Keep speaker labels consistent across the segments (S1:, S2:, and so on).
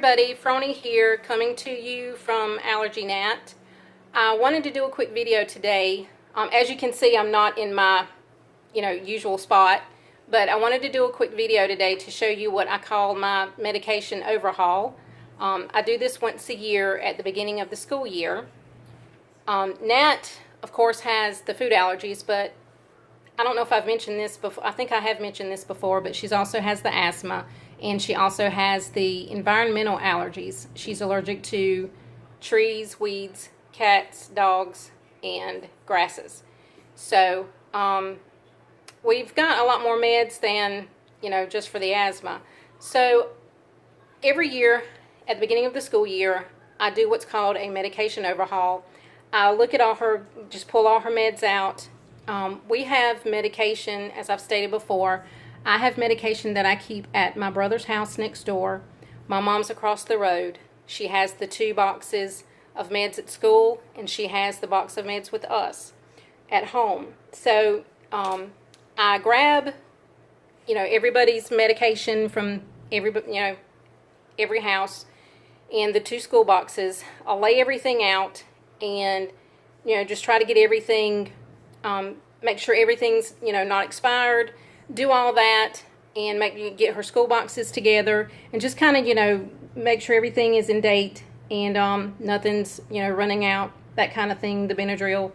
S1: everybody, Frony here, coming to you from Allergy Nat. I wanted to do a quick video today. As you can see, I'm not in my usual spot, but I wanted to do a quick video today to show you what I call my medication overhaul. I do this once a year at the beginning of the school year. Nat, of course, has the food allergies, but I don't know if I've mentioned this before. I think I have mentioned this before, but she also has the asthma, and she also has the environmental allergies. She's allergic to trees, weeds, cats, dogs, and grasses. So we've got a lot more meds than, just for the asthma. So every year at the beginning of the school year, I do what's called a medication overhaul. I look at just pull all her meds out. We have medication, as I've stated before. I have medication that I keep at my brother's house next door. My mom's across the road. She has the 2 boxes of meds at school, and she has the box of meds with us at home. So I grab, everybody's medication from every house and the 2 school boxes. I'll lay everything out and, just try to get everything, make sure everything's, not expired. Do all that and get her school boxes together and just kind of, make sure everything is in date and nothing's, running out, that kind of thing, the Benadryl.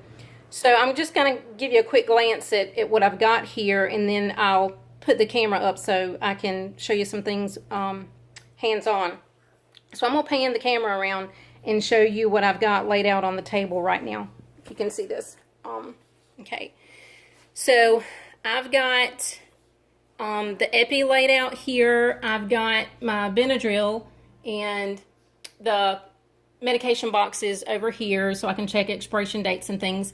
S1: So I'm just going to give you a quick glance at what I've got here, and then I'll put the camera up so I can show you some things hands-on. So I'm going to pan the camera around and show you what I've got laid out on the table right now. If you can see this. Okay. So I've got the epi laid out here. I've got my Benadryl and the medication boxes over here so I can check expiration dates and things.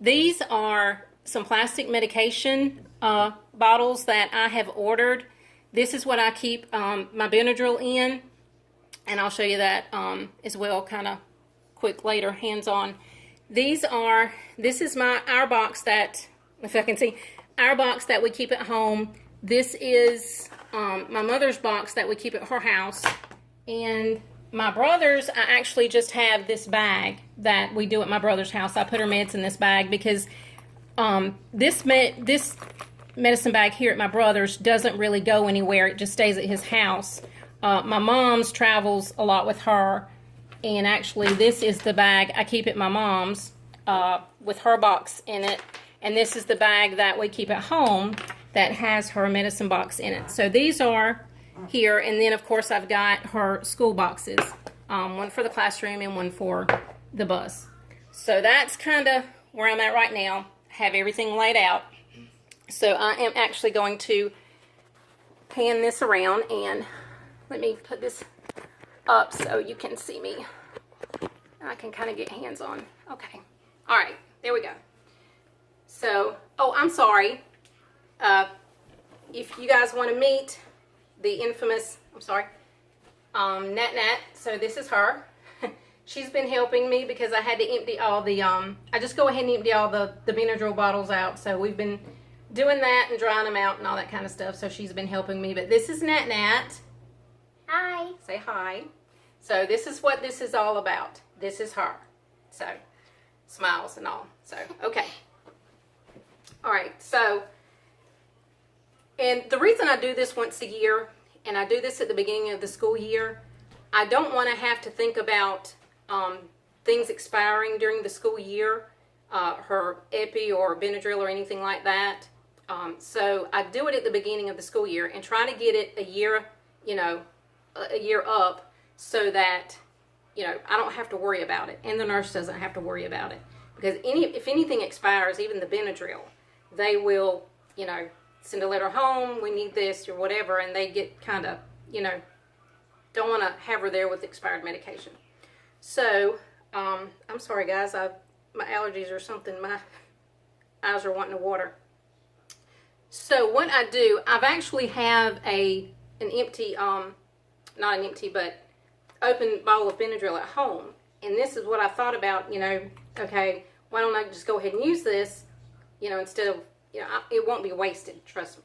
S1: These are some plastic medication bottles that I have ordered. This is what I keep my Benadryl in, and I'll show you that as well, kind of quick later, hands-on. This is our box that, if I can see, our box that we keep at home. This is my mother's box that we keep at her house. And my brother's, I actually just have this bag that we do at my brother's house. I put her meds in this bag because this medicine bag here at my brother's doesn't really go anywhere. It just stays at his house. My mom's travels a lot with her. And actually, this is the bag I keep at my mom's with her box in it. And this is the bag that we keep at home that has her medicine box in it. So these are here. And then, of course, I've got her school boxes. One for the classroom and one for the bus. So that's kind of where I'm at right now. I have everything laid out. So I am actually going to pan this around, and let me put this up so you can see me. I can kind of get hands on. Okay. All right. There we go. So, oh, I'm sorry. If you guys want to meet the infamous, Nat. So this is her. She's been helping me because I had to empty all the, I just go ahead and empty all the Benadryl bottles out. So we've been doing that and drying them out and all that kind of stuff. So she's been helping me. But this is Nat.
S2: Hi.
S1: Say hi. So this is what this is all about. This is her. So, smiles and all. So, okay. All right. So, and the reason I do this once a year, and I do this at the beginning of the school year, I don't want to have to think about things expiring during the school year, her epi or Benadryl or anything like that. So I do it at the beginning of the school year and try to get it a year, a year up, so that, I don't have to worry about it, and the nurse doesn't have to worry about it. Because if anything expires, even the Benadryl, they will, send a letter home, we need this or whatever, and they get kind of, don't want to have her there with expired medication. So, I'm sorry guys, my allergies or something, my eyes are wanting to water. So what I do, I've actually have an empty, not an empty, but open bottle of Benadryl at home. And this is what I thought about, okay, why don't I just go ahead and use this, instead of, it won't be wasted, trust me,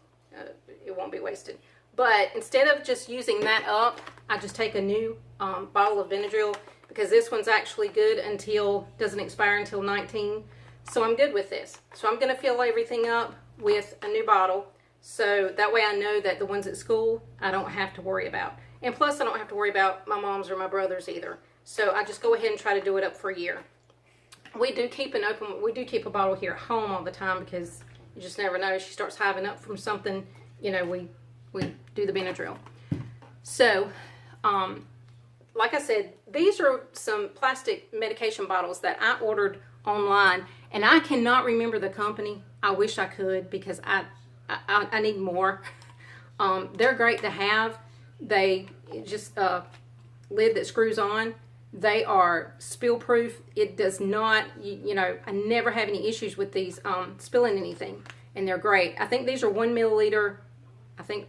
S1: it won't be wasted. But instead of just using that up, I just take a new bottle of Benadryl, because this one's actually good until, doesn't expire until 19. So I'm good with this. So I'm going to fill everything up with a new bottle. So that way I know that the ones at school I don't have to worry about. And plus I don't have to worry about my mom's or my brother's either. So I just go ahead and try to do it up for a year. We do keep a bottle here at home all the time, because you just never know. She starts hiving up from something, you know, we do the Benadryl. So, like I said, these are some plastic medication bottles that I ordered online, and I cannot remember the company. I wish I could, because I need more. They're great to have. They just lid that screws on. They are spill proof. It does not, you know, I never have any issues with these spilling anything, and they're great. I think these are 1 milliliter, I think,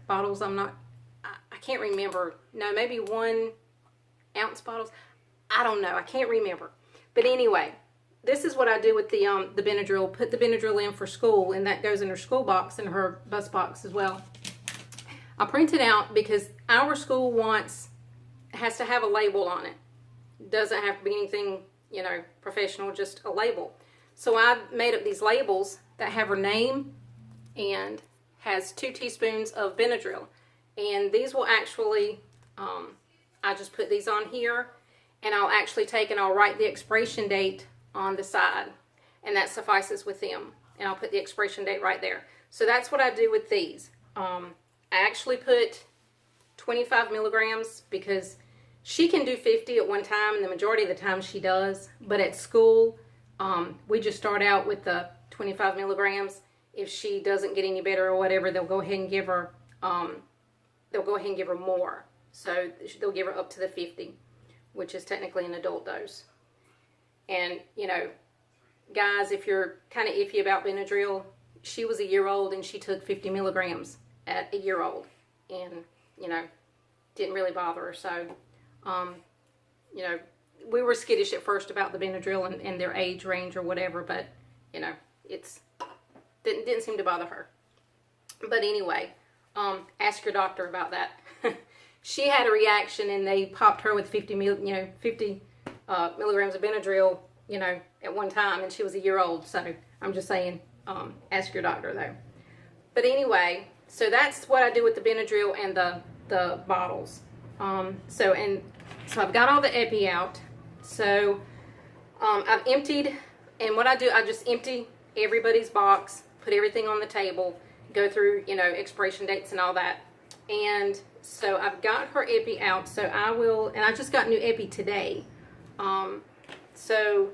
S1: bottles. I can't remember. No, maybe 1 ounce bottles. I don't know. I can't remember. But anyway, this is what I do with the Benadryl. Put the Benadryl in for school, and that goes in her school box and her bus box as well. I print it out because our school has to have a label on it. Doesn't have to be anything, you know, professional, just a label. So I made up these labels that have her name and has 2 teaspoons of Benadryl. And these will actually, I just put these on here, and I'll actually take and I'll write the expiration date on the side, and that suffices with them. And I'll put the expiration date right there. So that's what I do with these. I actually put 25 milligrams because she can do 50 at one time, and the majority of the time she does. But at school, we just start out with the 25 milligrams. If she doesn't get any better or whatever, they'll go ahead and give her more. So they'll give her up to the 50, which is technically an adult dose. And, you know, guys, if you're kind of iffy about Benadryl, she was a year old and she took 50 milligrams at a year old, and, you know, didn't really bother her. So, you know, we were skittish at first about the Benadryl and their age range or whatever, but, you know, didn't seem to bother her. But anyway, ask your doctor about that. She had a reaction, and they popped her with 50 milligrams of Benadryl, you know, at one time, and she was a year old. So I'm just saying, ask your doctor though. But anyway, so that's what I do with the Benadryl and the bottles. So I've got all the epi out. So I've emptied, and what I do, I just empty everybody's box, put everything on the table, go through, you know, expiration dates and all that. And so I've got her epi out. So and I just got new epi today. So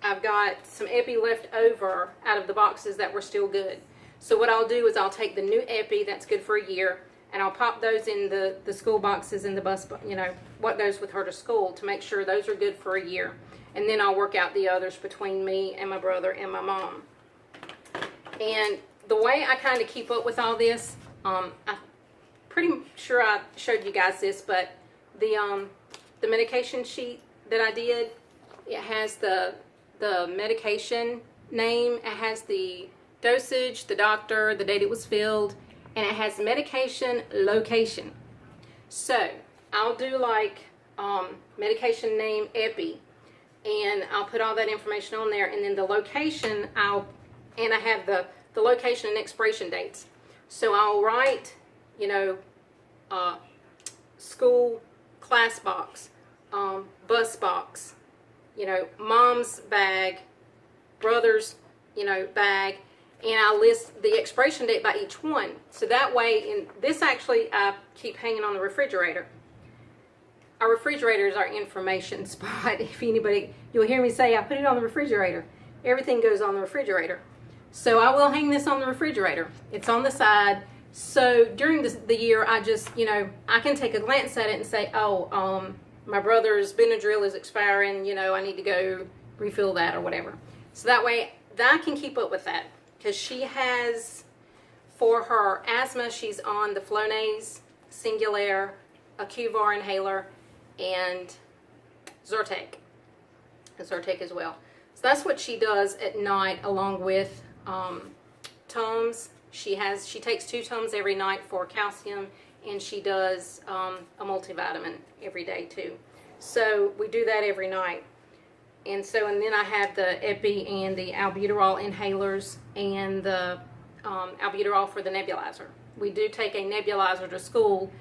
S1: I've got some epi left over out of the boxes that were still good. So what I'll do is I'll take the new epi that's good for a year, and I'll pop those in the school boxes in the bus, you know, what goes with her to school, to make sure those are good for a year. And then I'll work out the others between me and my brother and my mom. And the way I kind of keep up with all this, I'm pretty sure I showed you guys this, but the medication sheet that I did, it has the medication name, it has the dosage, the doctor, the date it was filled, and it has medication location. So I'll do like medication name epi, and I'll put all that information on there, and then the location I have the location and expiration dates. So I'll write, you know, school class box, bus box, you know, mom's bag, brother's, you know, bag, and I'll list the expiration date by each one. So that way, in this actually I keep hanging on the refrigerator. Our refrigerator is our information spot. If anybody, you'll hear me say, I put it on the refrigerator. Everything goes on the refrigerator. So I will hang this on the refrigerator. It's on the side. So during the year, I just, you know, I can take a glance at it and say, oh, my brother's Benadryl is expiring, you know, I need to go refill that or whatever. So that way, I can keep up with that. Because she has, for her asthma, she's on the Flonase, Singulair, a Qvar inhaler, and Zyrtec. And Zyrtec as well. So that's what she does at night, along with Tums She takes 2 Tums every night for calcium, and she does a multivitamin every day too. So we do that every night. And then I have the Epi and the albuterol inhalers and the albuterol for the nebulizer. We do take a nebulizer to school.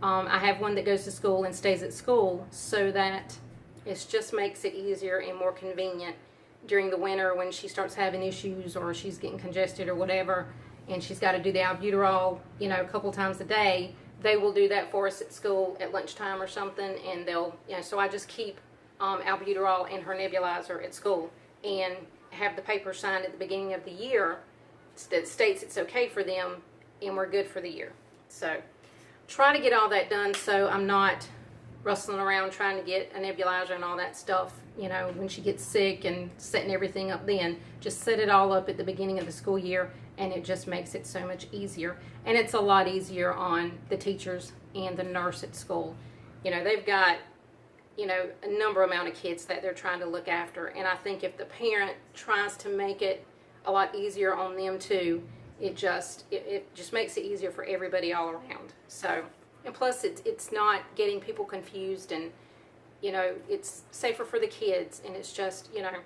S1: I have one that goes to school and stays at school, so that it just makes it easier and more convenient during the winter when she starts having issues or she's getting congested or whatever, and she's got to do the albuterol, you know, a couple times a day. They will do that for us at school at lunchtime or something, and they'll, you know, so I just keep albuterol in her nebulizer at school and have the paper signed at the beginning of the year that states it's okay for them and we're good for the year. So try to get all that done so I'm not rustling around trying to get a nebulizer and all that stuff, you know, when she gets sick and setting everything up then. Just set it all up at the beginning of the school year, and it just makes it so much easier. And it's a lot easier on the teachers and the nurse at school. You know, they've got, you know, a number amount of kids that they're trying to look after, and I think if the parent tries to make it a lot easier on them too, it just makes it easier for everybody all around. So, and plus it's not getting people confused, and you know, it's safer for the kids, and it's just, you know,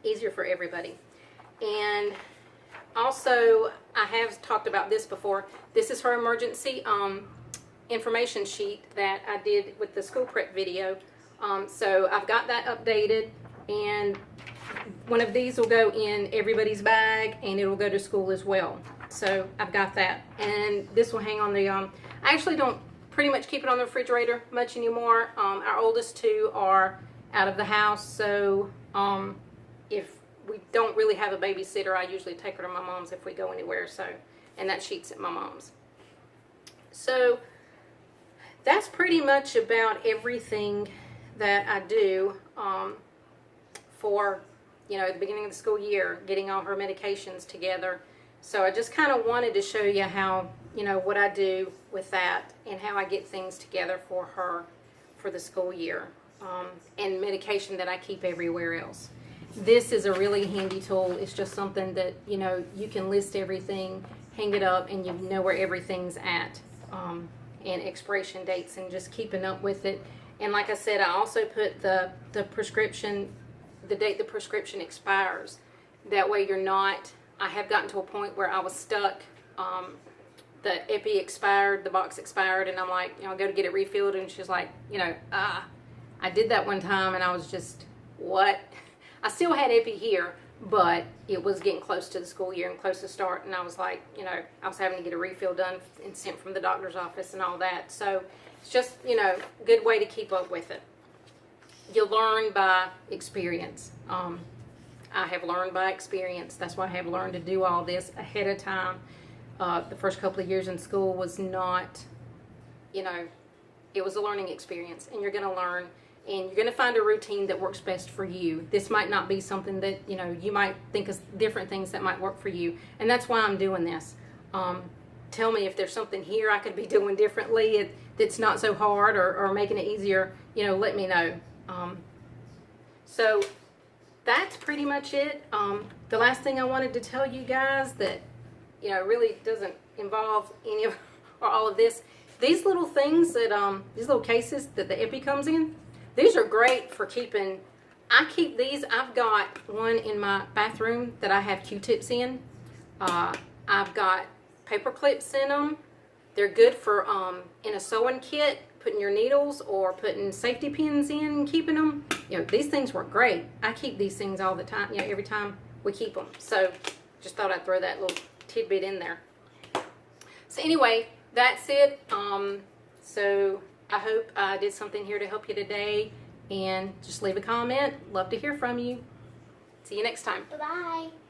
S1: easier for everybody. And also, I have talked about this before. This is her emergency information sheet that I did with the school prep video. So I've got that updated, and one of these will go in everybody's bag, and it will go to school as well. So I've got that, and this will hang on the I actually don't pretty much keep it on the refrigerator much anymore. Our oldest 2 are out of the house, so if we don't really have a babysitter, I usually take her to my mom's if we go anywhere. So, and that sheet's at my mom's. So that's pretty much about everything that I do for, you know, at the beginning of the school year, getting all her medications together. So I just kind of wanted to show you how, you know, what I do with that and how I get things together for her for the school year, and medication that I keep everywhere else. This is a really handy tool. It's just something that, you know, you can list everything, hang it up, and you know where everything's at, and expiration dates, and just keeping up with it. And like I said, I also put the prescription, the date the prescription expires. That way you're not, I have gotten to a point where I was stuck. The Epi expired, the box expired, and I'm like, you know, I go to get it refilled, and she's like, you know, I did that one time, and I was just, what? I still had Epi here, but it was getting close to the school year and close to start, and I was like, you know, I was having to get a refill done and sent from the doctor's office and all that. So it's just, you know, a good way to keep up with it. You learn by experience. I have learned by experience. That's why I have learned to do all this ahead of time. The first couple of years in school was not, you know, it was a learning experience, and you're going to learn, and you're going to find a routine that works best for you. This might not be something that, you know, you might think of different things that might work for you, and that's why I'm doing this. Tell me if there's something here I could be doing differently that's not so hard, or making it easier, you know, let me know. So that's pretty much it. The last thing I wanted to tell you guys that, you know, really doesn't involve any of or all of this. These little things that, these little cases that the Epi comes in, these are great for keeping. I keep these. I've got one in my bathroom that I have Q-tips in. I've got paper clips in them. They're good for in a sewing kit, putting your needles or putting safety pins in and keeping them. You know, these things work great. I keep these things all the time. You know, every time we keep them. So just thought I'd throw that little tidbit in there. So anyway, that's it. So I hope I did something here to help you today, and just leave a comment. Love to hear from you. See you next time.
S2: Bye-bye.